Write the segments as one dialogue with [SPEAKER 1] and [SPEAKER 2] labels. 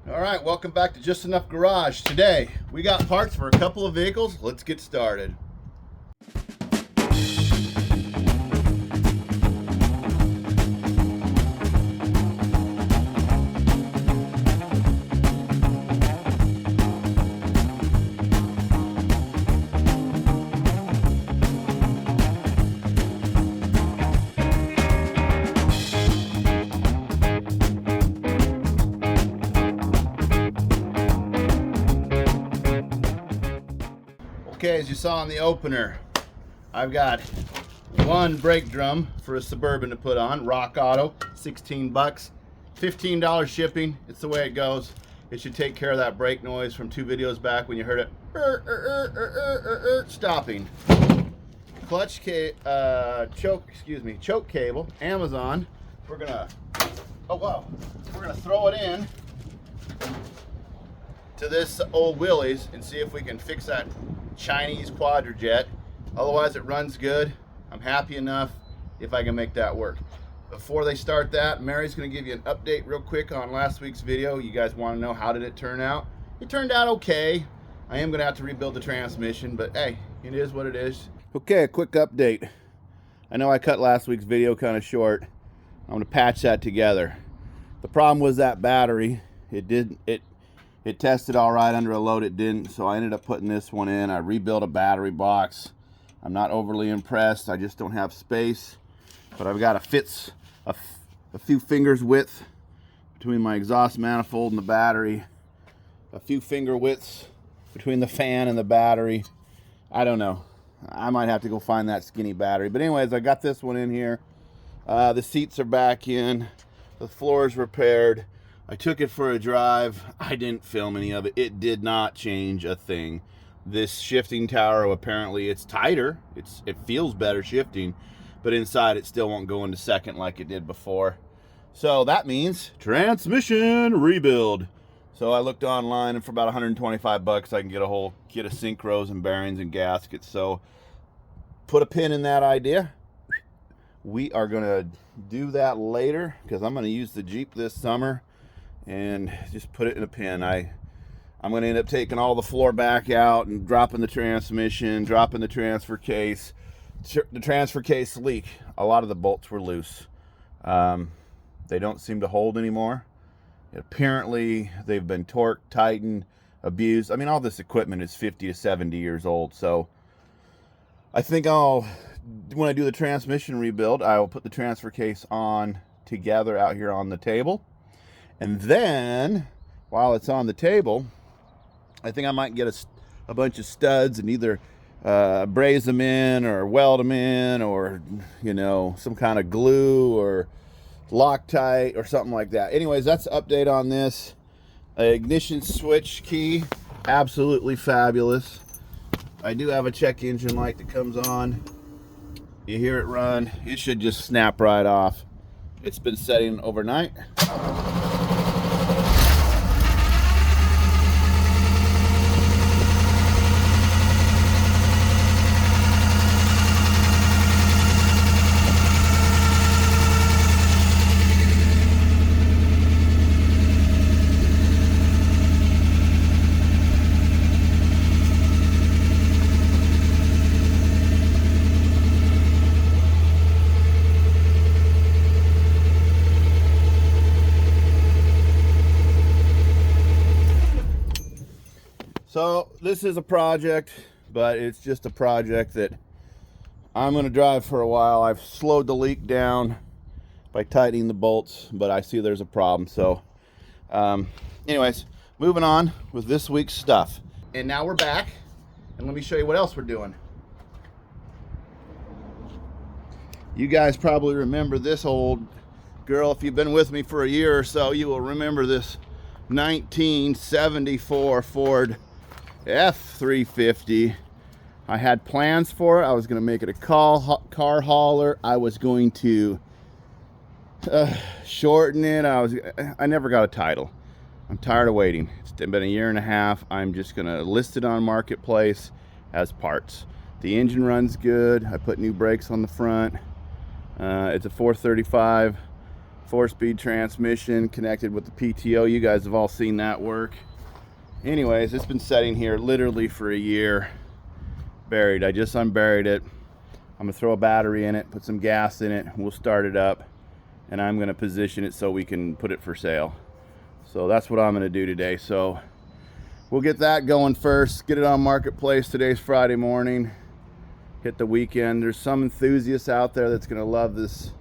[SPEAKER 1] All right, welcome back to Just Enough Garage. Today, we got parts for a couple of vehicles. Let's get started. Okay, as you saw in the opener, I've got one brake drum for a Suburban to put on, Rock Auto, 16 bucks, $15 shipping. It's the way it goes. It should take care of that brake noise from 2 videos back when you heard it stopping. Clutch choke cable, Amazon. We're gonna throw it in to this old Willys and see if we can fix that Chinese quadrajet. Otherwise it runs good. I'm happy enough if I can make that work. Before they start that, Mary's going to give you an update real quick on last week's video. You guys want to know how did it turn out? It turned out okay. I am going to have to rebuild the transmission, but hey, it is what it is. Okay, a quick update. I know I cut last week's video kind of short. I'm going to patch that together. The problem was that battery. It tested all right under a load, it didn't, so I ended up putting this one in. I rebuilt a battery box. I'm not overly impressed, I just don't have space. But I've got a few fingers width between my exhaust manifold and the battery. A few finger widths between the fan and the battery. I don't know. I might have to go find that skinny battery. But anyways, I got this one in here. The seats are back in. The floor is repaired. I took it for a drive. I didn't film any of it. It did not change a thing. This shifting tower, apparently it's tighter. It feels better shifting, but inside it still won't go into second like it did before. So that means transmission rebuild. So I looked online, and for about 125 bucks I can get a whole kit of synchros and bearings and gaskets. So put a pin in that idea. We are gonna do that later because I'm gonna use the Jeep this summer and just put it in a pin. I'm going to end up taking all the floor back out and dropping the transmission, dropping the transfer case. The transfer case leak. A lot of the bolts were loose. They don't seem to hold anymore. Apparently, they've been torqued, tightened, abused. I mean, all this equipment is 50 to 70 years old. So I think when I do the transmission rebuild, I will put the transfer case on together out here on the table. And then, while it's on the table, I think I might get a bunch of studs and either braze them in or weld them in, or, you know, some kind of glue or Loctite or something like that. Anyways, that's the update on this. Ignition switch key, absolutely fabulous. I do have a check engine light that comes on. You hear it run, it should just snap right off. It's been setting overnight. So this is a project, but it's just a project that I'm going to drive for a while. I've slowed the leak down by tightening the bolts, but I see there's a problem. So anyways, moving on with this week's stuff. And now we're back, and let me show you what else we're doing. You guys probably remember this old girl. If you've been with me for a year or so, you will remember this 1974 Ford F350. I had plans for it. I was going to make it a car hauler. I was going to shorten it. I never got a title. I'm tired of waiting. It's been a year and a half. I'm just going to list it on Marketplace as parts. The engine runs good. I put new brakes on the front. It's a 435 4-speed transmission connected with the PTO. You guys have all seen that work. Anyways, it's been sitting here literally for a year, buried. I just unburied it. I'm gonna throw a battery in it, put some gas in it, we'll start it up, and I'm gonna position it so we can put it for sale. So that's what I'm gonna do today. So we'll get that going first, get it on Marketplace. Today's Friday morning, hit the weekend. There's some enthusiasts out there that's gonna love this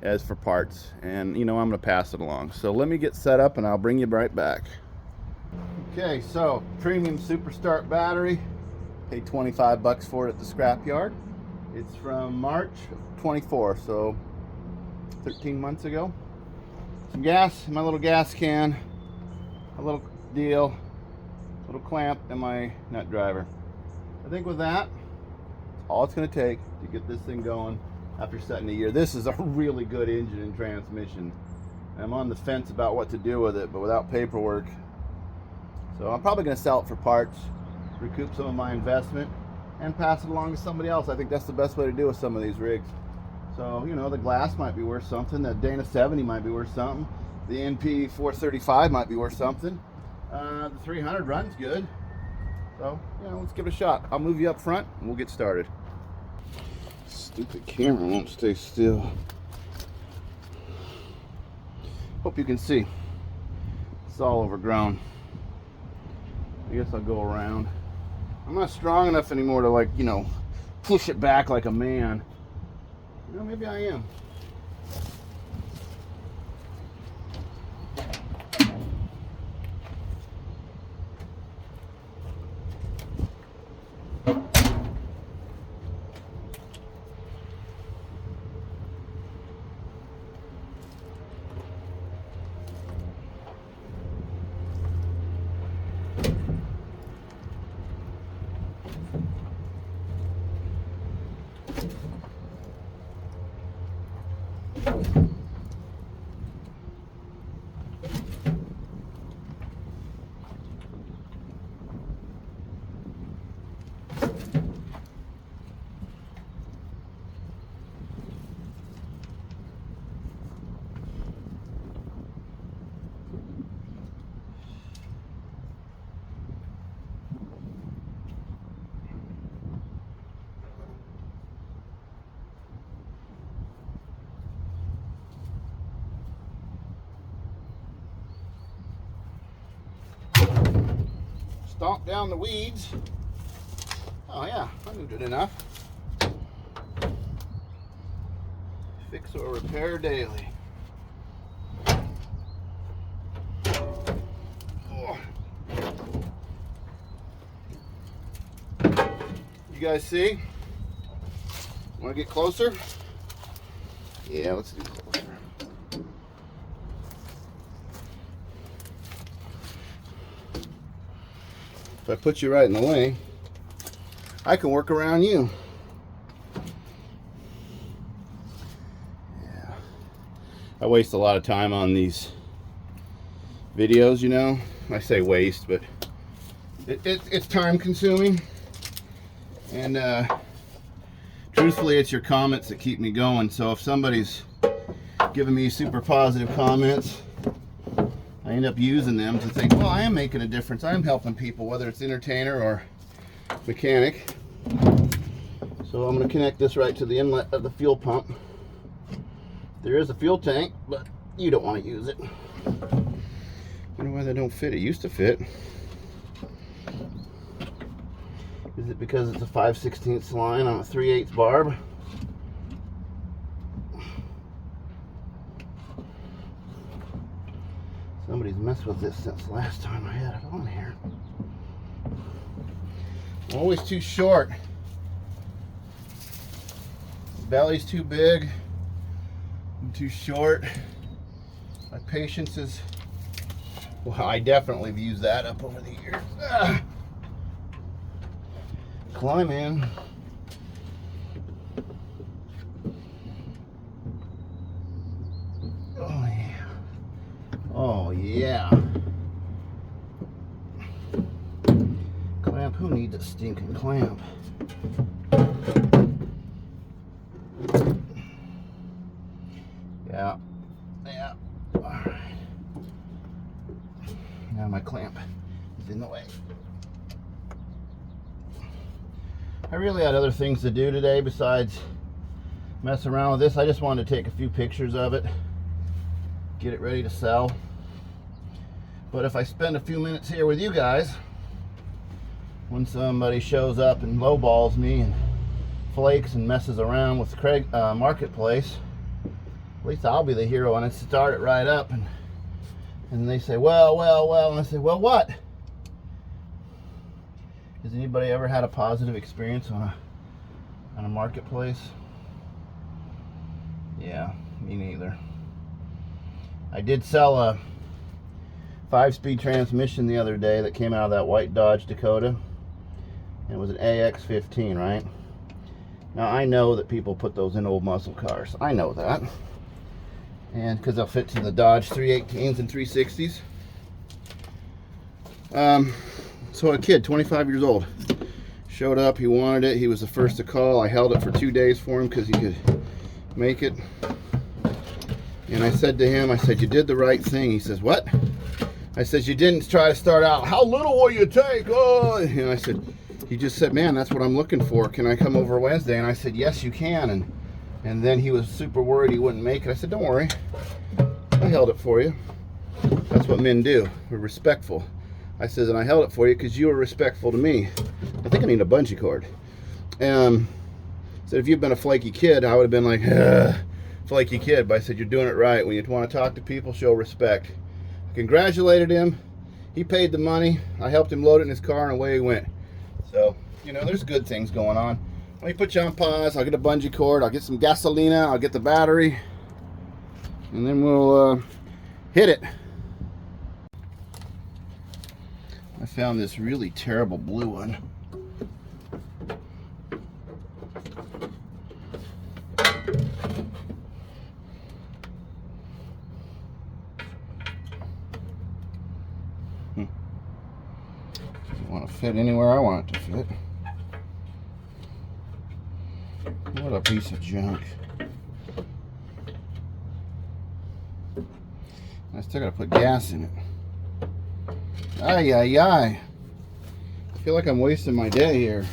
[SPEAKER 1] as for parts, and you know, I'm gonna pass it along. So let me get set up and I'll bring you right back. Okay, so premium super start battery, paid 25 bucks for it at the scrapyard. It's from March of 24, so 13 months ago. Some gas in my little gas can, a little deal, little clamp, and my nut driver. I think with that, all it's gonna take to get this thing going after setting a year. This is a really good engine and transmission. I'm on the fence about what to do with it, but without paperwork. So I'm probably gonna sell it for parts, recoup some of my investment, and pass it along to somebody else. I think that's the best way to do with some of these rigs. So, you know, the glass might be worth something, the Dana 70 might be worth something, the NP 435 might be worth something, the 300 runs good. So, you know, let's give it a shot. I'll move you up front and we'll get started. Stupid camera won't stay still. Hope you can see. It's all overgrown. I guess I'll go around. I'm not strong enough anymore to, like, you know, push it back like a man. You know, maybe I am. Stomp down the weeds. Oh yeah, I moved it enough. Fix or repair daily. Oh. You guys see? Want to get closer? Yeah, let's do closer. If I put you right in the way, I can work around you. Yeah. I waste a lot of time on these videos, you know. I say waste, but it's time consuming. And truthfully, it's your comments that keep me going. So if somebody's giving me super positive comments, I end up using them to think, well, I am making a difference. I am helping people, whether it's entertainer or mechanic. So I'm going to connect this right to the inlet of the fuel pump. There is a fuel tank, but you don't want to use it. I wonder why they don't fit. It used to fit. Is it because it's a 5/16 line on a 3/8 barb? Somebody's messed with this since last time I had it on here. Always too short. Belly's too big. I'm too short. My patience is, well, I definitely have used that up over the years. Climb in. Oh yeah. Oh yeah. Clamp, who needs a stinking clamp? Yeah. my clamp is in the way. I really had other things to do today besides mess around with this. I just wanted to take a few pictures of it, get it ready to sell. But if I spend a few minutes here with you guys, when somebody shows up and lowballs me and flakes and messes around with Craig Marketplace, at least I'll be the hero and I start it right up, and they say, well, and I say, well, what? Has anybody ever had a positive experience on a marketplace? Yeah, me neither. I did sell a 5-speed transmission the other day that came out of that white Dodge Dakota. It was an AX15, right? Now I know that people put those in old muscle cars. I know that. And because they'll fit to the Dodge 318s and 360s. So a kid, 25 years old, showed up. He wanted it. He was the first to call. I held it for 2 days for him because he could make it. And I said to him, I said, you did the right thing. He says, what? I said, you didn't try to start out, how little will you take? Oh, and I said, he just said, man, that's what I'm looking for. Can I come over Wednesday? And I said, yes, you can. And then he was super worried he wouldn't make it. I said, don't worry. I held it for you. That's what men do. We're respectful. I said, and I held it for you because you were respectful to me. I think I need a bungee cord. Said, if you'd been a flaky kid, I would have been like, flaky kid. But I said, you're doing it right. When you want to talk to people, show respect. I congratulated him. He paid the money. I helped him load it in his car, and away he went. So, you know, there's good things going on. Let me put you on pause. I'll get a bungee cord. I'll get some gasolina. I'll get the battery. And then we'll hit it. I found this really terrible blue one. Doesn't want to fit anywhere I want it to fit. What a piece of junk. I still gotta put gas in it. Ay, ay, ay. I feel like I'm wasting my day here.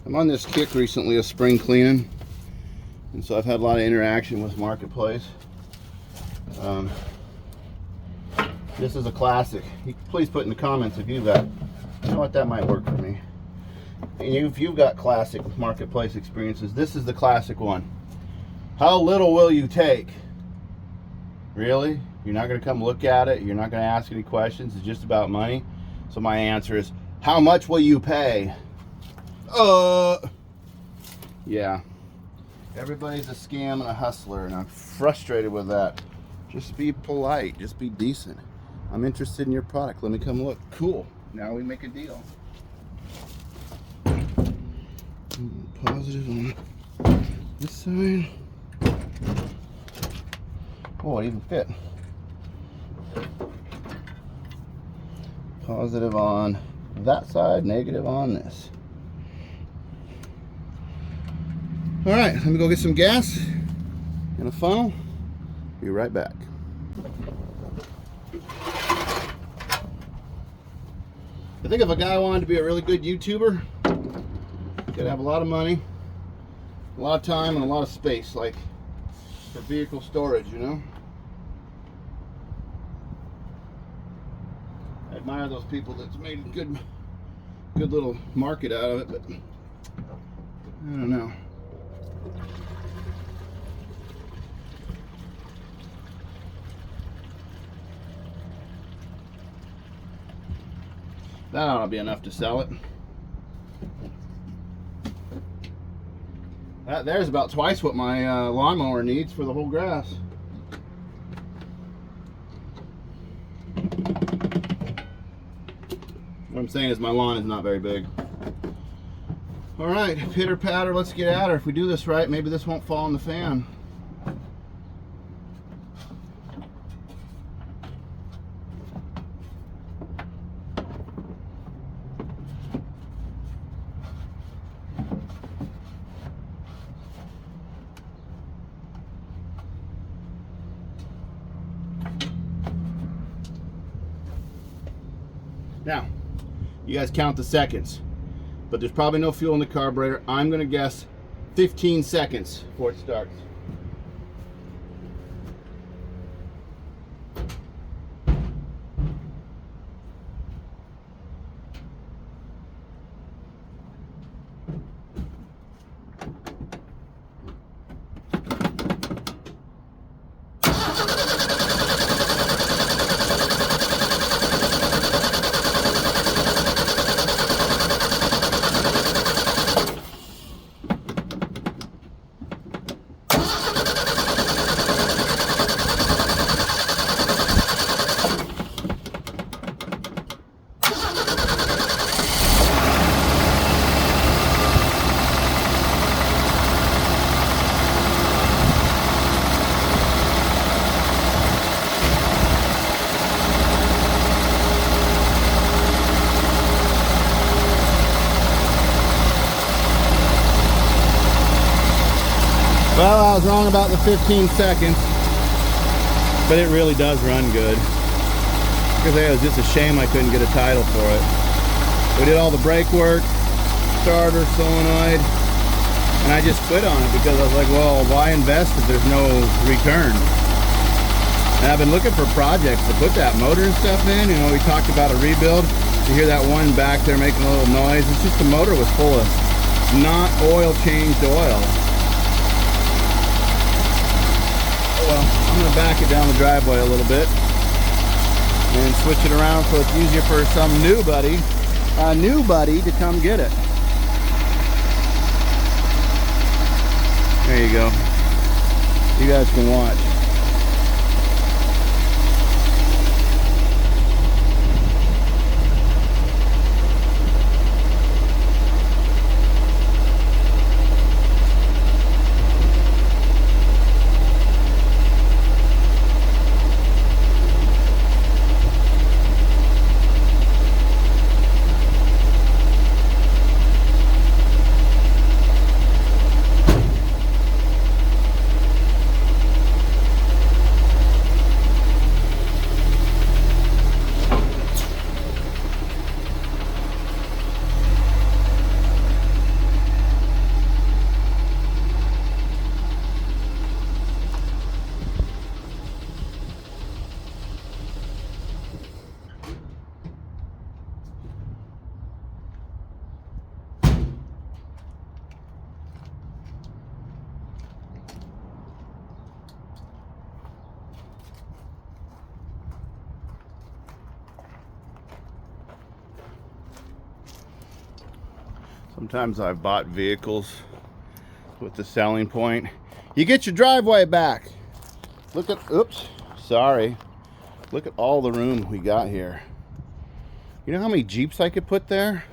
[SPEAKER 1] I'm on this kick recently of spring cleaning, and so I've had a lot of interaction with Marketplace. This is a classic. Please put in the comments if you've got, you know what, that might work for me. And if you've got classic Marketplace experiences, this is the classic one. How little will you take? Really? You're not going to come look at it? You're not going to ask any questions? It's just about money? So my answer is, how much will you pay? Yeah. Everybody's a scam and a hustler, and I'm frustrated with that. Just be polite. Just be decent. I'm interested in your product. Let me come look. Cool. Now we make a deal. Positive on this side. Oh, it even fit. Positive on that side, negative on this. All right, let me go get some gas in a funnel. Be right back. I think if a guy wanted to be a really good YouTuber, he's got to have a lot of money, a lot of time, and a lot of space, like for vehicle storage, you know? I admire those people that's made a good little market out of it, but I don't know. That ought to be enough to sell it. There's about twice what my lawnmower needs for the whole grass. What I'm saying is my lawn is not very big. All right, pitter patter, let's get at her. If we do this right, maybe this won't fall in the fan. Now, you guys count the seconds, but there's probably no fuel in the carburetor. I'm gonna guess 15 seconds before it starts. Well, I was wrong about the 15 seconds, but it really does run good. Because it was just a shame I couldn't get a title for it. We did all the brake work, starter, solenoid, and I just quit on it because I was like, well, why invest if there's no return? And I've been looking for projects to put that motor and stuff in. You know, we talked about a rebuild. You hear that one back there making a little noise. It's just the motor was full of not oil changed oil. Well, I'm going to back it down the driveway a little bit and switch it around so it's easier for some new buddy to come get it. There you go. You guys can watch. Sometimes I've bought vehicles with the selling point. You get your driveway back. Look at, oops, sorry. Look at all the room we got here. You know how many Jeeps I could put there?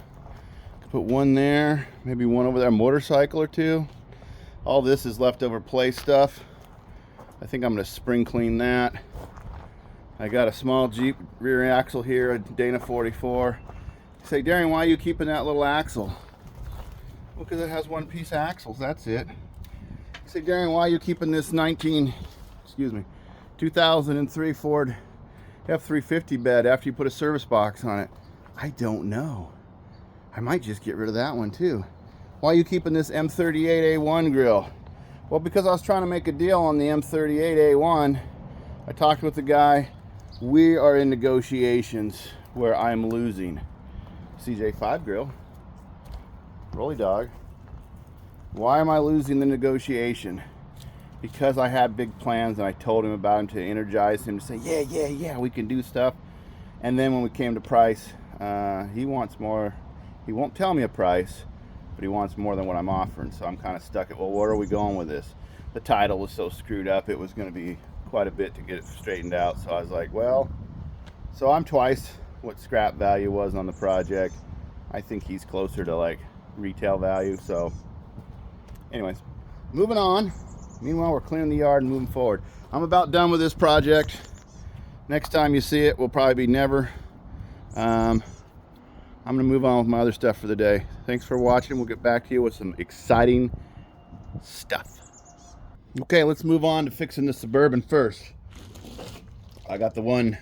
[SPEAKER 1] I could put one there, maybe one over there, a motorcycle or two. All this is leftover play stuff. I think I'm gonna spring clean that. I got a small Jeep rear axle here, a Dana 44. You say, Darian, why are you keeping that little axle? Well, because it has one piece of axles, that's it. You say, Darian, why are you keeping this 2003 Ford F350 bed after you put a service box on it? I don't know. I might just get rid of that one too. Why are you keeping this M38A1 grill? Well, because I was trying to make a deal on the M38A1. I talked with the guy. We are in negotiations where I'm losing. CJ5 grill. Rolly dog. Why am I losing the negotiation? Because I had big plans and I told him about him to energize him to say, yeah, we can do stuff. And then when we came to price, he wants more. He won't tell me a price, but he wants more than what I'm offering. So I'm kind of stuck at, well, where are we going with this? The title was so screwed up, it was going to be quite a bit to get it straightened out. So I was like, well, so I'm twice what scrap value was on the project. I think he's closer to like retail value. So anyways, moving on. Meanwhile, we're cleaning the yard and moving forward. I'm about done with this project. Next time you see it will probably be never. I'm gonna move on with my other stuff for the day. Thanks for watching. We'll get back to you with some exciting stuff. Okay, let's move on to fixing the Suburban first. I got the one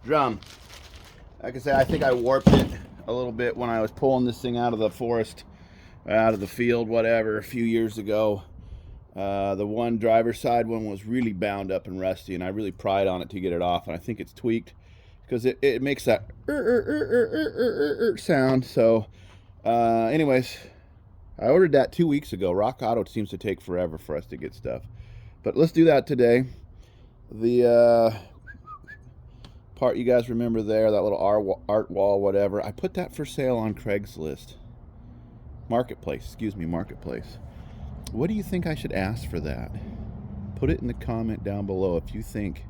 [SPEAKER 1] drum. Like I said, I think I warped it a little bit when I was pulling this thing out of the forest, out of the field, whatever, a few years ago. The one driver's side one was really bound up and rusty, and I really pried on it to get it off, and I think it's tweaked because it makes that sound. So anyways, I ordered that 2 weeks ago. Rock Auto seems to take forever for us to get stuff, but let's do that today. The part you guys remember there, that little art wall, whatever, I put that for sale on Craigslist. Marketplace. What do you think I should ask for that? Put it in the comment down below if you think.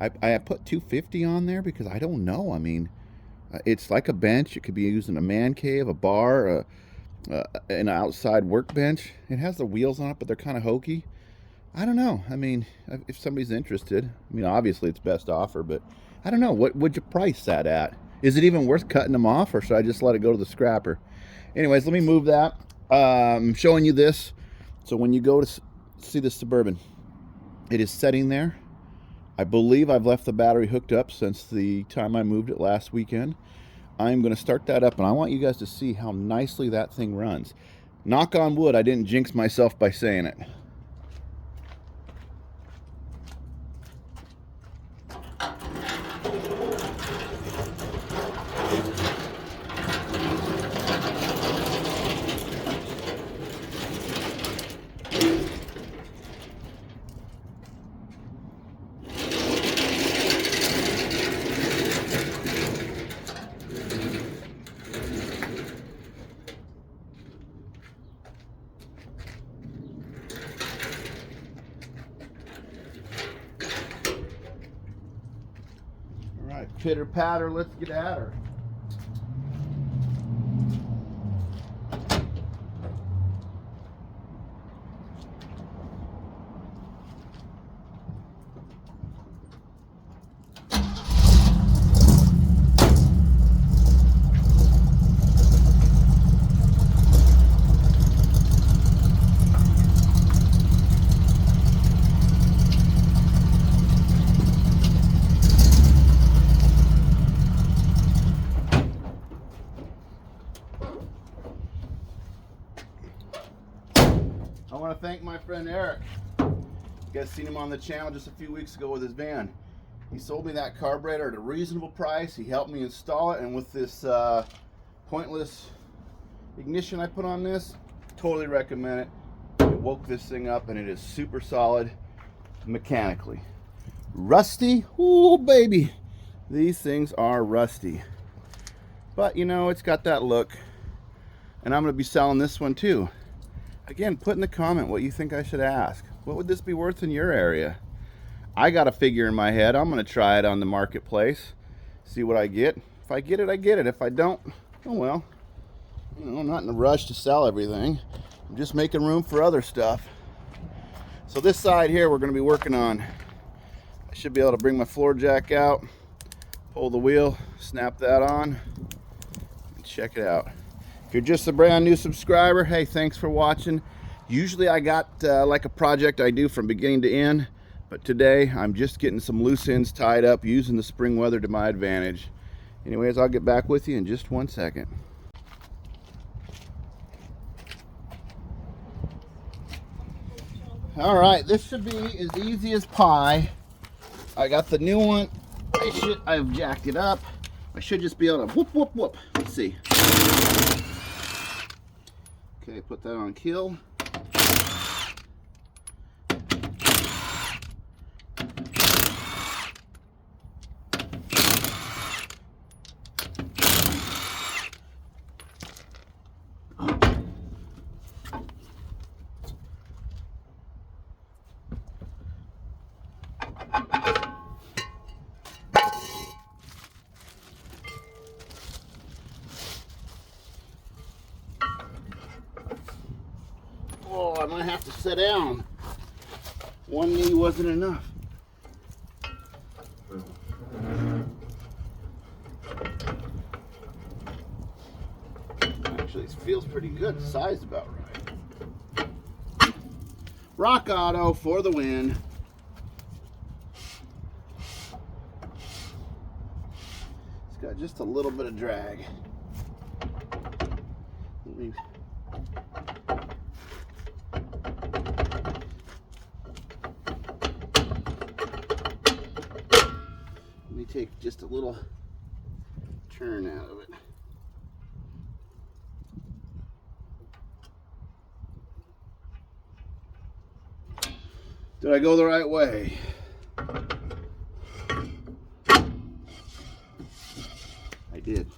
[SPEAKER 1] I put $250 on there because I don't know. I mean, it's like a bench. It could be used in a man cave, a bar, an outside workbench. It has the wheels on it, but they're kind of hokey. I don't know. I mean, if somebody's interested, I mean, obviously it's best offer, but I don't know. What would you price that at? Is it even worth cutting them off, or should I just let it go to the scrapper? Anyways, let me move that. I'm showing you this. So when you go to see the Suburban, it is sitting there. I believe I've left the battery hooked up since the time I moved it last weekend. I'm going to start that up, and I want you guys to see how nicely that thing runs. Knock on wood, I didn't jinx myself by saying it. Pitter patter, let's get at her. I want to thank my friend Eric. You guys seen him on the channel just a few weeks ago with his van. He sold me that carburetor at a reasonable price. He helped me install it, and with this pointless ignition I put on this, totally recommend it. It woke this thing up, and it is super solid mechanically. Rusty? Ooh, baby. These things are rusty. But, you know, it's got that look. And I'm going to be selling this one, too. Again, put in the comment what you think I should ask. What would this be worth in your area? I got a figure in my head. I'm going to try it on the marketplace. See what I get. If I get it, I get it. If I don't, oh well. You know, I'm not in a rush to sell everything. I'm just making room for other stuff. So this side here we're going to be working on. I should be able to bring my floor jack out, pull the wheel, snap that on, and check it out. If you're just a brand new subscriber, hey, thanks for watching. Usually I got like a project I do from beginning to end, but today I'm just getting some loose ends tied up using the spring weather to my advantage. Anyways, I'll get back with you in just 1 second. All right, this should be as easy as pie. I got the new one. I've jacked it up. I should just be able to whoop, whoop, whoop. Let's see. Okay, put that on kill. Oh, I might have to sit down. One knee wasn't enough. Actually, this feels pretty good. The size is about right. Rock Auto for the win. got just a little bit of drag. Let me take just a little turn out of it. Did I go the right way? I did.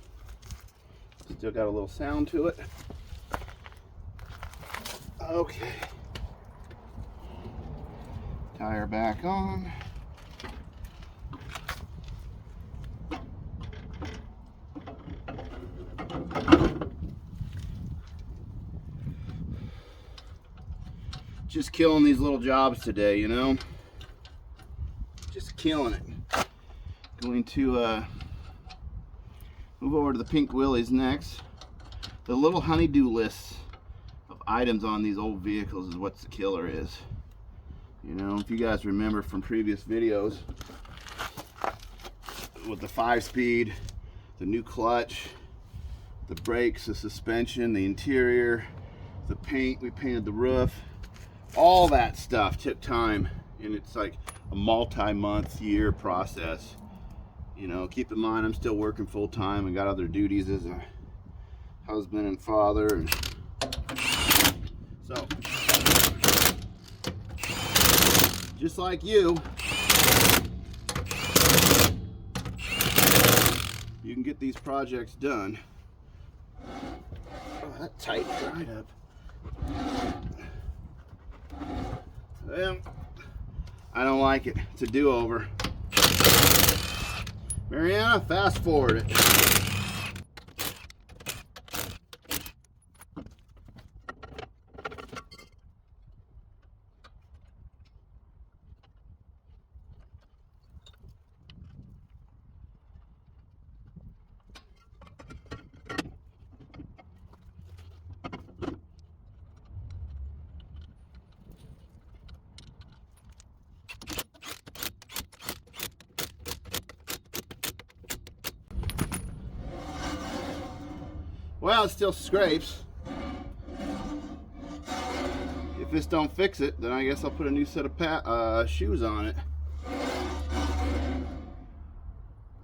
[SPEAKER 1] Still got a little sound to it. Okay. Tire back on. Just killing these little jobs today, you know? Just killing it. Going to move over to the pink Willys next. The little honeydew list of items on these old vehicles is what the killer is. You know, if you guys remember from previous videos, with the 5-speed, the new clutch, the brakes, the suspension, the interior, the paint, we painted the roof. All that stuff took time, and it's like a multi-month year process. You know, keep in mind I'm still working full-time and got other duties as a husband and father, and so just like you can get these projects done. Oh, that tightened right up. Well, I don't like it. It's a do-over. Mariana, fast forward it. Well, it still scrapes. If this don't fix it, then I guess I'll put a new set of shoes on it.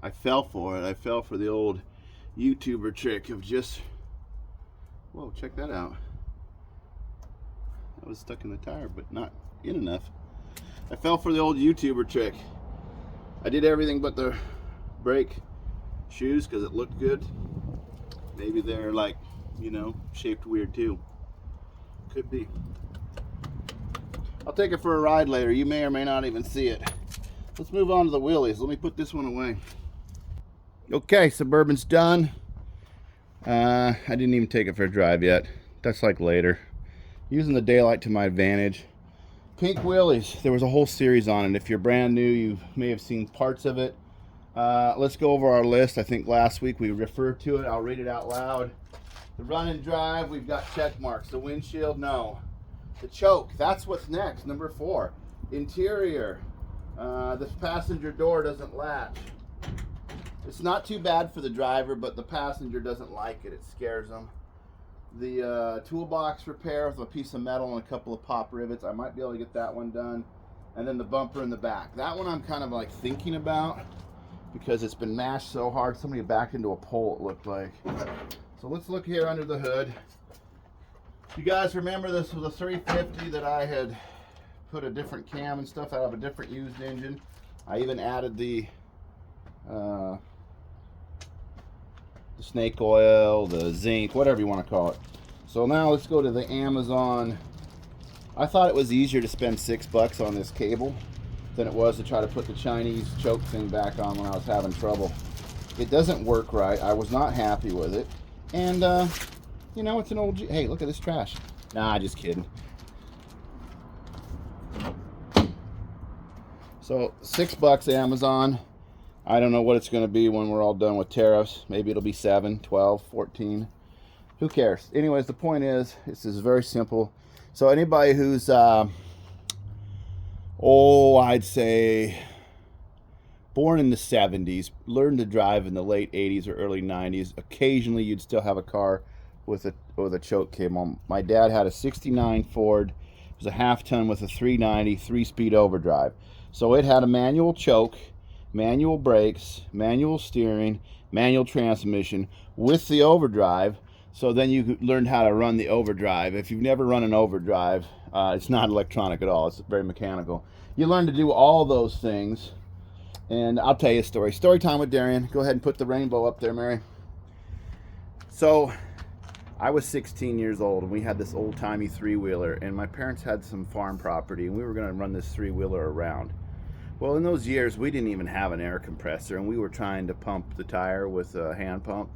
[SPEAKER 1] I fell for it. I fell for the old YouTuber trick of just... Whoa, check that out. I was stuck in the tire, but not in enough. I fell for the old YouTuber trick. I did everything but the brake shoes because it looked good. Maybe they're like, you know, shaped weird too. Could be. I'll take it for a ride later. You may or may not even see it. Let's move on to the Willys. Let me put this one away. Okay, Suburban's done. I didn't even take it for a drive yet. That's like later. Using the daylight to my advantage. Pink Willys. There was a whole series on it. If you're brand new, you may have seen parts of it. Let's go over our list. I think last week we referred to it. I'll read it out loud. The run and drive, we've got check marks. The windshield, no. The choke, that's what's next. Number 4. Interior, the passenger door doesn't latch. It's not too bad for the driver, but the passenger doesn't like it. It scares them. The toolbox repair with a piece of metal and a couple of pop rivets. I might be able to get that one done. And then the bumper in the back. That one I'm kind of like thinking about, because it's been mashed so hard. Somebody backed into a pole, it looked like. So let's look here under the hood. You guys remember this was a 350 that I had put a different cam and stuff out of a different used engine. I even added the snake oil, the zinc, whatever you want to call it. So now let's go to the Amazon. I thought it was easier to spend $6 on this cable than it was to try to put the Chinese choke thing back on when I was having trouble. It doesn't work right. I was not happy with it. And, you know, it's an old... Hey, look at this trash. Nah, just kidding. So, $6 Amazon. I don't know what it's going to be when we're all done with tariffs. Maybe it'll be 7, 12, 14. Who cares? Anyways, the point is, this is very simple. So anybody who's... I'd say born in the 70s, learned to drive in the late 80s or early 90s. Occasionally you'd still have a car with a choke cable. My dad had a 69 Ford. It was a half ton with a 390 3-speed overdrive. So it had a manual choke, manual brakes, manual steering, manual transmission with the overdrive. So then you learned how to run the overdrive. If you've never run an overdrive, it's not electronic at all. It's very mechanical. You learn to do all those things. And I'll tell you a story. Story time with Darian. Go ahead and put the rainbow up there, Mary. So I was 16 years old, and we had this old-timey 3-wheeler, and my parents had some farm property, and we were going to run this 3-wheeler around. Well, in those years, we didn't even have an air compressor, and we were trying to pump the tire with a hand pump,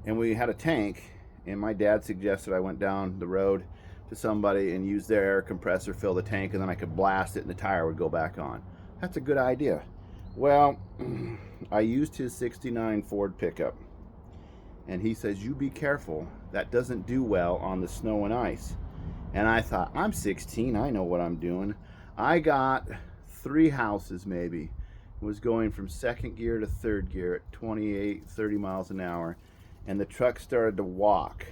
[SPEAKER 1] and we had a tank, and my dad suggested I went down the road to somebody and use their air compressor, fill the tank, and then I could blast it, and the tire would go back on. That's a good idea. Well, I used his 69 Ford pickup, and he says, you be careful, that doesn't do well on the snow and ice. And I thought, I'm 16, I know what I'm doing. I got 3 houses maybe, was going from 2nd gear to 3rd gear at 28, 30 miles an hour, and the truck started to walk.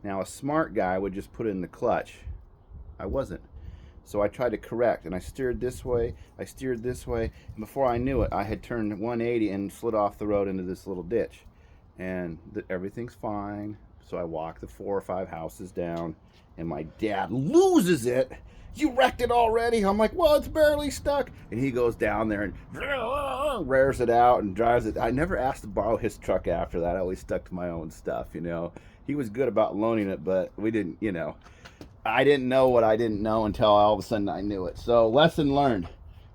[SPEAKER 1] Now a smart guy would just put it in the clutch. I wasn't. So I tried to correct, and I steered this way, I steered this way, and before I knew it, I had turned 180 and slid off the road into this little ditch. And everything's fine. So I walk the 4 or 5 houses down, and my dad loses it. You wrecked it already? I'm like, well, it's barely stuck. And he goes down there and rears it out and drives it. I never asked to borrow his truck after that. I always stuck to my own stuff, you know. He was good about loaning it, but we didn't, you know. I didn't know what I didn't know until all of a sudden I knew it. So lesson learned.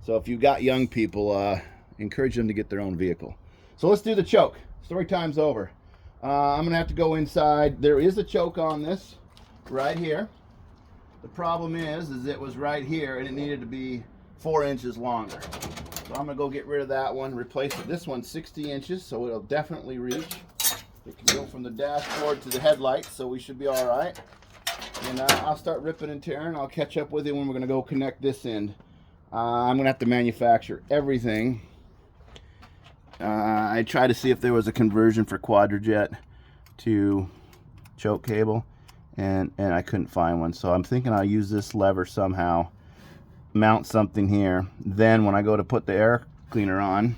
[SPEAKER 1] So if you've got young people, encourage them to get their own vehicle. So let's do the choke. Story time's over. I'm going to have to go inside. There is a choke on this right here. The problem is it was right here and it needed to be 4 inches longer. So I'm going to go get rid of that one, replace it. This one's 60 inches, so it'll definitely reach. It can go from the dashboard to the headlights, so we should be all right. And I'll start ripping and tearing. I'll catch up with you when we're going to go connect this end. I'm going to have to manufacture everything. I tried to see if there was a conversion for quadrajet to choke cable, and I couldn't find one. So I'm thinking I'll use this lever somehow, mount something here. Then when I go to put the air cleaner on,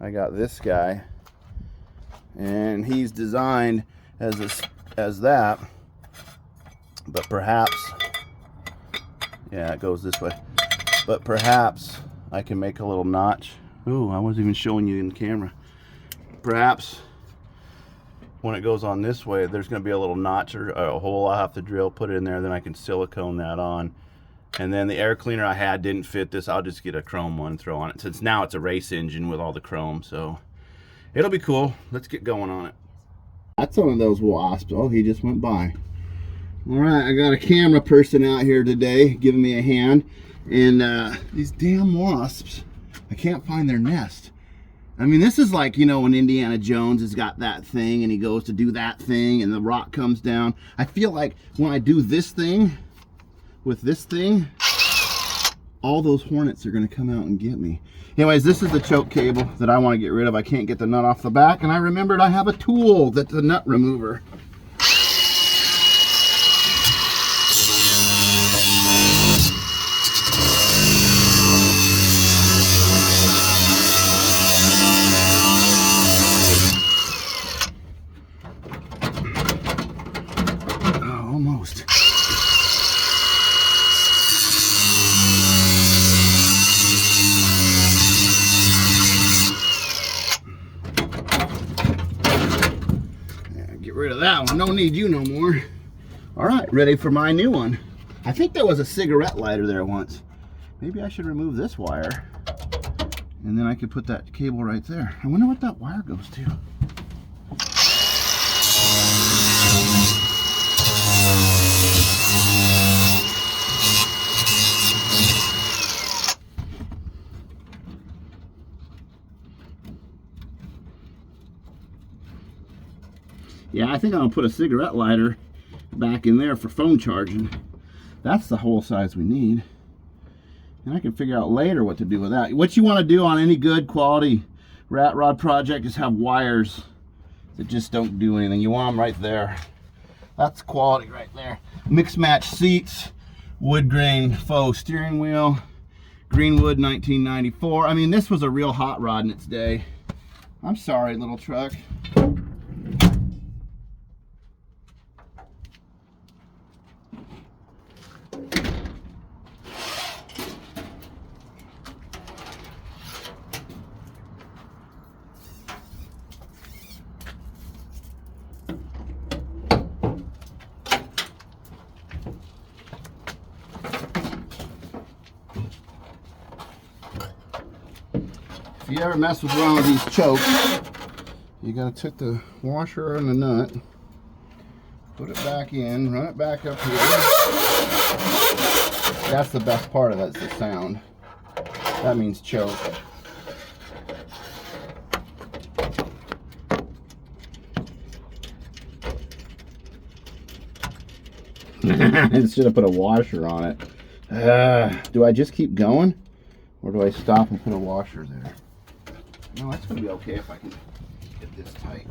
[SPEAKER 1] I got this guy, and he's designed as that, but perhaps, yeah, it goes this way, but perhaps I can make a little notch. Ooh, I wasn't even showing you in the camera. Perhaps when it goes on this way, there's going to be a little notch or a hole I'll have to drill, put it in there, then I can silicone that on. And then the air cleaner I had didn't fit this. I'll just get a chrome one, throw on it, since now it's a race engine with all the chrome. So it'll be cool. Let's get going on it. That's one of those wasps. Oh, he just went by. All right, I got a camera person out here today giving me a hand. And these damn wasps, I can't find their nest. I mean, this is like, you know, when Indiana Jones has got that thing and he goes to do that thing and the rock comes down. I feel like when I do this thing with this thing, all those hornets are going to come out and get me. Anyways, this is the choke cable that I want to get rid of. I can't get the nut off the back, and I remembered I have a tool that's a nut remover. Almost. Yeah, get rid of that one. Don't need you no more. All right, ready for my new one. I think there was a cigarette lighter there once. Maybe I should remove this wire, and then I could put that cable right there. I wonder what that wire goes to. Yeah, I think I'm gonna put a cigarette lighter back in there for phone charging. That's the whole size we need. And I can figure out later what to do with that. What you want to do on any good quality rat rod project is have wires that just don't do anything. You want them right there. That's quality right there. Mix match seats, wood grain faux steering wheel, Greenwood 1994. I mean, this was a real hot rod in its day. I'm sorry, little truck. If you ever mess with one of these chokes, you gotta take the washer and the nut, put it back in, run it back up here. That's the best part of it, it's the sound. That means choke. I should have put a washer on it. Do I just keep going? Or do I stop and put a washer there? No, that's going to be okay if I can get this tight.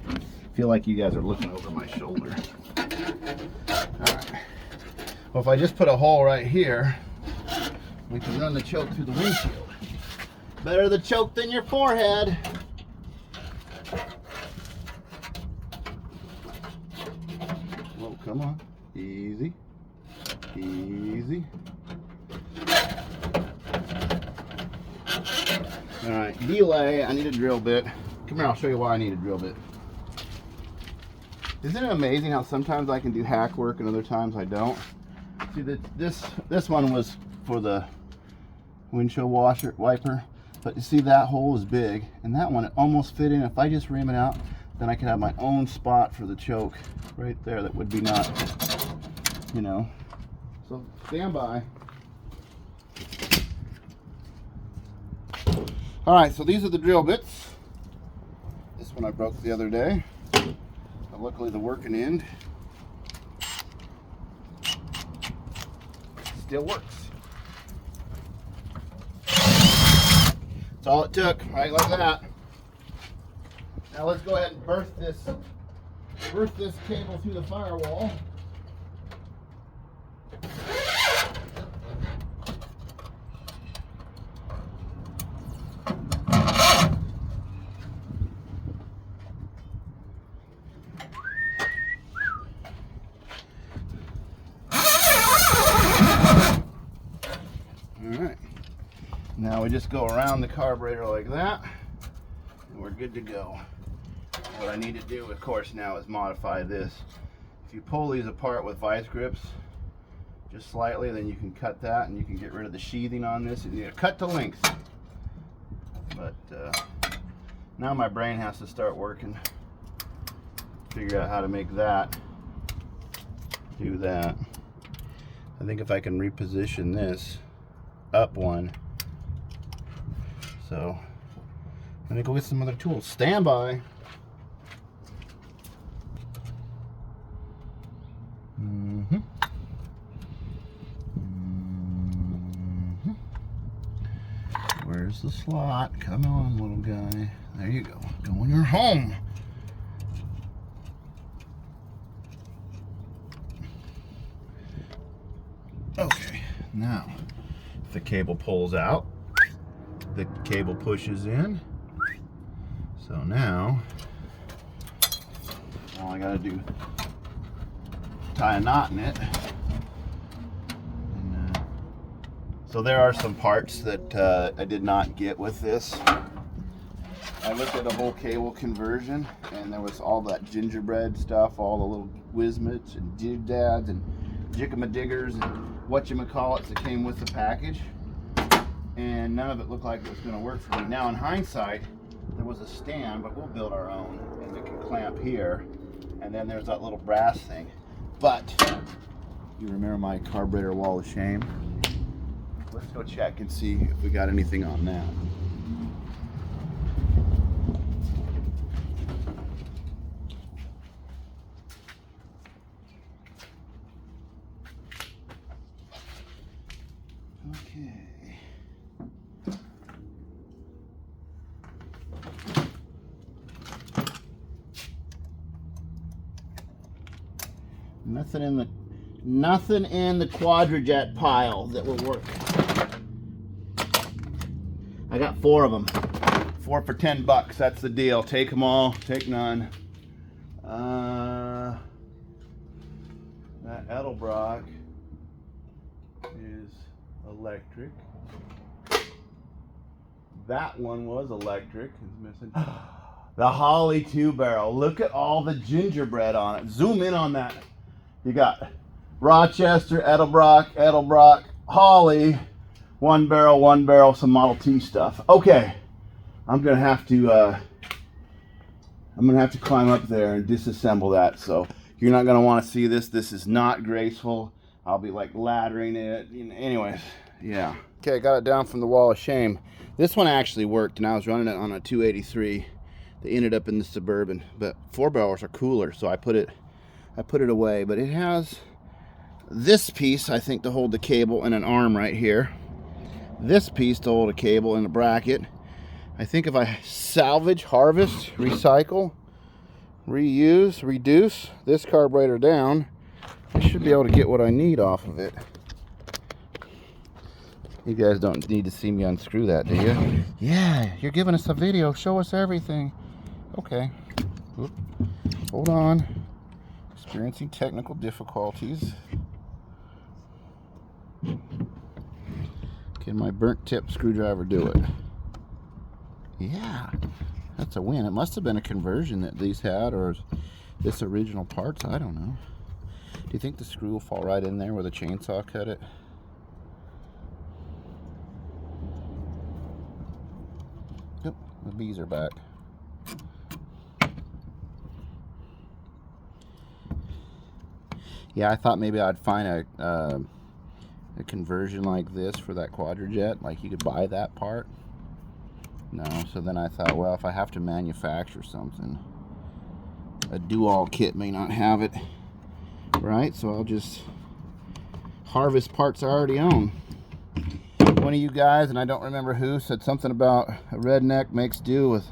[SPEAKER 1] I feel like you guys are looking over my shoulder. Alright. Well, if I just put a hole right here, we can run the choke through the windshield. Better the choke than your forehead. Whoa, come on. Easy. Easy. Alright, delay. I need a drill bit. Come here, I'll show you why I need a drill bit. Isn't it amazing how sometimes I can do hack work and other times I don't? See, this one was for the windshield wiper, but you see that hole is big, and that one it almost fit in. If I just ream it out, then I could have my own spot for the choke right there. That would be not, you know. So stand by. All right, so these are the drill bits. This one I broke the other day. But luckily the working end still works. That's all it took, right like that. Now let's go ahead and berth this cable through the firewall. Now we just go around the carburetor like that, and we're good to go. What I need to do, of course, now is modify this. If you pull these apart with vice grips, just slightly, then you can cut that, and you can get rid of the sheathing on this, and you cut to length. But now my brain has to start working, figure out how to make that do that. I think if I can reposition this up one. So I'm gonna go get some other tools. Stand by. Where's the slot? Come on, little guy. There you go. Go in your home. Okay, now if the cable pulls out, the cable pushes in. So now all I gotta do, tie a knot in it. And, so there are some parts that I did not get with this. I looked at a whole cable conversion, and there was all that gingerbread stuff, all the little whizmits and doodads and jickamadiggers and whatchamacallits that came with the package. And none of it looked like it was going to work for me. Now in hindsight, there was a stand, but we'll build our own, and it can clamp here, and then there's that little brass thing. But you remember my carburetor wall of shame? Let's go check and see if we got anything on that. Nothing in the Quadrajet pile that will work. I got 4 of them. 4 for $10. That's the deal. Take them all. Take none. That Edelbrock is electric. That one was electric. It's missing. The Holly 2-barrel. Look at all the gingerbread on it. Zoom in on that. You got Rochester, Edelbrock, Holly, 1-barrel, some Model T stuff. Okay, I'm gonna have to climb up there and disassemble that. So you're not gonna want to see this. This is not graceful. I'll be like laddering it. Anyways, yeah. Okay, I got it down from the wall of shame. This one actually worked, and I was running it on a 283. They ended up in the Suburban, but 4-barrels are cooler, so I put it away. But it has this piece, I think, to hold the cable and an arm right here. This piece to hold a cable and a bracket. I think if I salvage, harvest, recycle, reuse, reduce this carburetor down, I should be able to get what I need off of it. You guys don't need to see me unscrew that, do you? Yeah, you're giving us a video. Show us everything. Okay. Oop. Hold on. Experiencing technical difficulties. Can my burnt tip screwdriver do it? Yeah, that's a win. It must have been a conversion that these had, or this original parts. I don't know. Do you think the screw will fall right in there where the chainsaw cut it? Yep, the bees are back. Yeah, I thought maybe I'd find a conversion like this for that Quadrajet. Like you could buy that part. No, so then I thought, well, if I have to manufacture something, a do-all kit may not have it, right? So I'll just harvest parts I already own. One of you guys, and I don't remember who, said something about a redneck makes do with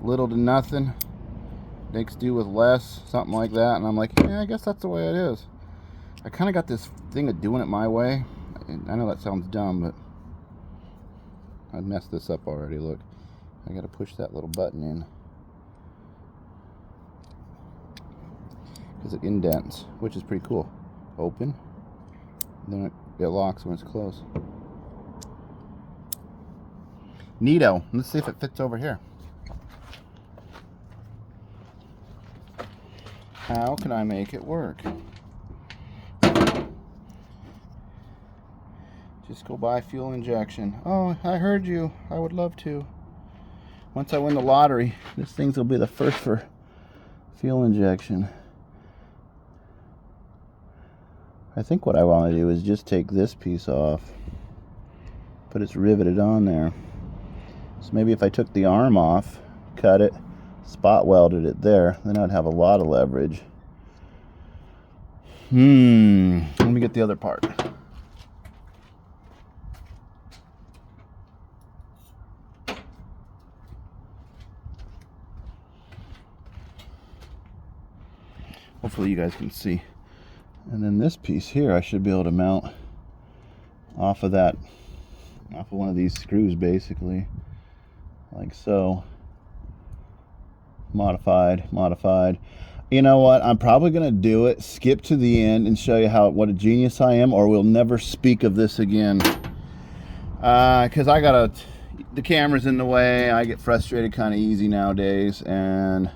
[SPEAKER 1] little to nothing, makes do with less, something like that. And I'm like, yeah, I guess that's the way it is. I kind of got this thing of doing it my way. I know that sounds dumb, but I messed this up already. Look, I got to push that little button in because it indents, which is pretty cool. Open, then it locks when it's closed. Neato. Let's see if it fits over here. How can I make it work? Just go buy fuel injection. Oh, I heard you. I would love to. Once I win the lottery, this thing's will be the first for fuel injection. I think what I want to do is just take this piece off, but it's riveted on there. So maybe if I took the arm off, cut it, spot welded it there, then I'd have a lot of leverage. Let me get the other part. Hopefully you guys can see. And then this piece here I should be able to mount off of one of these screws, basically, like so. Modified. You know what, I'm probably gonna do it, skip to the end and show you what a genius I am, or we'll never speak of this again, because the camera's in the way. I get frustrated kind of easy nowadays, and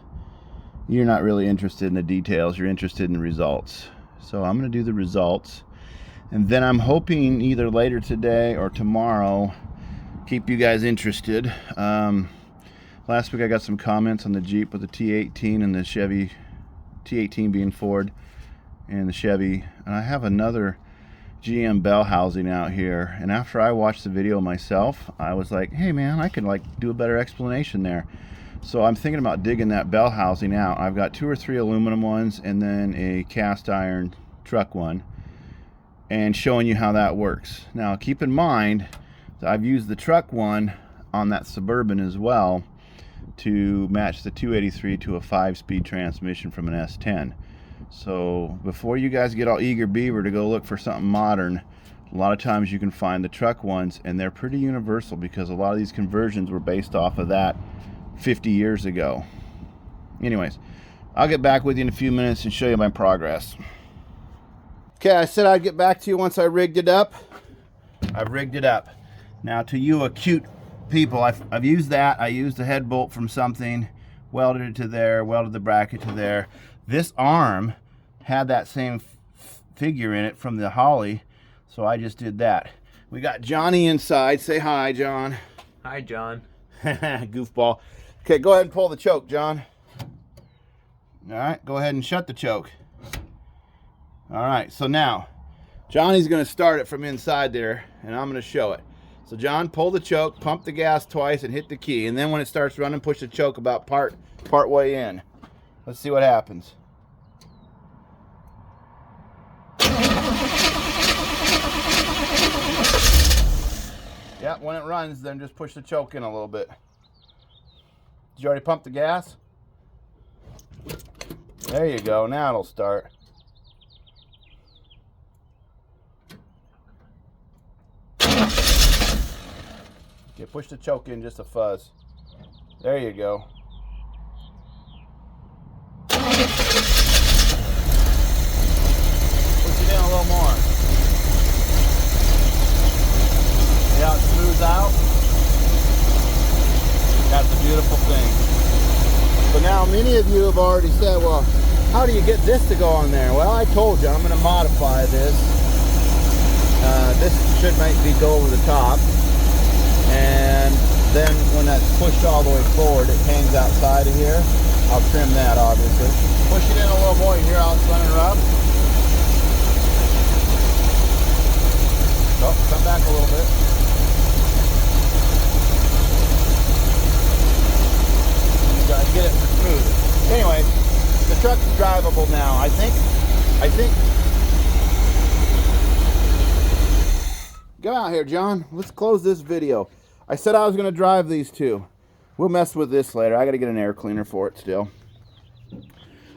[SPEAKER 1] you're not really interested in the details, you're interested in the results. So I'm going to do the results, and then I'm hoping either later today or tomorrow keep you guys interested. Last week I got some comments on the Jeep with the T18 and the Chevy, T18 being Ford and the Chevy, and I have another GM bell housing out here, and after I watched the video myself, I was like, hey man, I could like do a better explanation there. So I'm thinking about digging that bell housing out. I've got 2 or 3 aluminum ones and then a cast iron truck one, and showing you how that works. Now keep in mind that I've used the truck one on that Suburban as well to match the 283 to a 5-speed transmission from an S10. So before you guys get all eager beaver to go look for something modern, a lot of times you can find the truck ones, and they're pretty universal because a lot of these conversions were based off of that 50 years ago. Anyways, I'll get back with you in a few minutes and show you my progress. Okay, I said I'd get back to you once I rigged it up. I've rigged it up. Now, to you acute people, I've used that. I used the head bolt from something, welded it to there, welded the bracket to there. This arm had that same figure in it from the Holly, so I just did that. We got Johnny inside. Say hi, John.
[SPEAKER 2] Hi, John.
[SPEAKER 1] Goofball. Okay, go ahead and pull the choke, John. All right, go ahead and shut the choke. All right, so now Johnny's going to start it from inside there, and I'm going to show it. So John, pull the choke, pump the gas twice, and hit the key. And then when it starts running, push the choke about part way in. Let's see what happens. Yeah, when it runs, then just push the choke in a little bit. Did you already pump the gas? There you go. Now it'll start. Okay, push the choke in just a fuzz. There you go. Push it in a little more. See how it smooths out? That's a beautiful thing. But now many of you have already said, well, how do you get this to go on there? Well, I told you I'm going to modify this. This should make me go over the top. And then when that's pushed all the way forward, it hangs outside of here. I'll trim that, obviously. Push it in a little more. You hear how it's running up? Oh, come back a little bit. You gotta get it smooth. Anyway, the truck's drivable now. I think. Go out here, John. Let's close this video. I said I was going to drive these two. We'll mess with this later. I got to get an air cleaner for it still.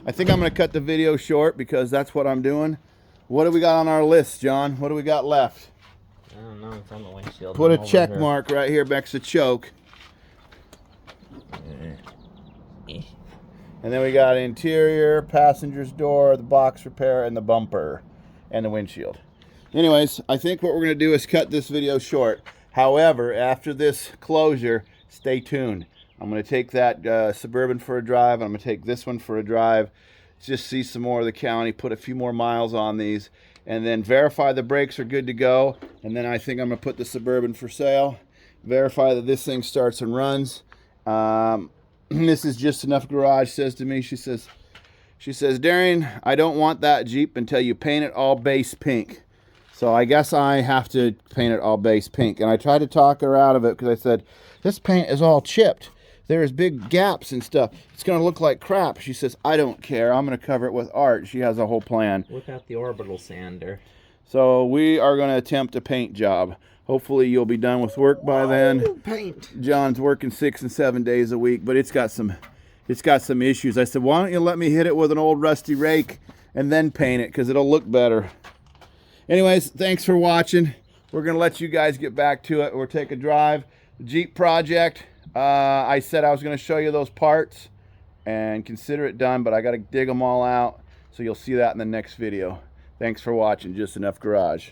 [SPEAKER 1] I think I'm going to cut the video short because that's what I'm doing. What do we got on our list, John? What do we got left?
[SPEAKER 2] I don't know. It's on the windshield.
[SPEAKER 1] Put a check mark right here next to choke. And then we got interior, passenger's door, the box repair, and the bumper, and the windshield. Anyways, I think what we're going to do is cut this video short. However, after this closure, stay tuned. I'm going to take that Suburban for a drive. I'm going to take this one for a drive. Just see some more of the county, put a few more miles on these, and then verify the brakes are good to go. And then I think I'm going to put the Suburban for sale. Verify that this thing starts and runs. This is Just Enough Garage says to me, she says, Darian, I don't want that Jeep until you paint it all base pink. So I guess I have to paint it all base pink. And I tried to talk her out of it because I said, this paint is all chipped. There's big gaps and stuff. It's going to look like crap. She says, I don't care. I'm going to cover it with art. She has a whole plan.
[SPEAKER 2] Whip out the orbital sander.
[SPEAKER 1] So we are going to attempt a paint job. Hopefully you'll be done with work by then.
[SPEAKER 2] Paint.
[SPEAKER 1] John's working 6 and 7 days a week, but it's got some issues. I said, why don't you let me hit it with an old rusty rake and then paint it, because it'll look better. Anyways, thanks for watching. We're going to let you guys get back to it. We'll take a drive. The Jeep project, I said I was going to show you those parts and consider it done, but I got to dig them all out. So you'll see that in the next video. Thanks for watching Just Enough Garage.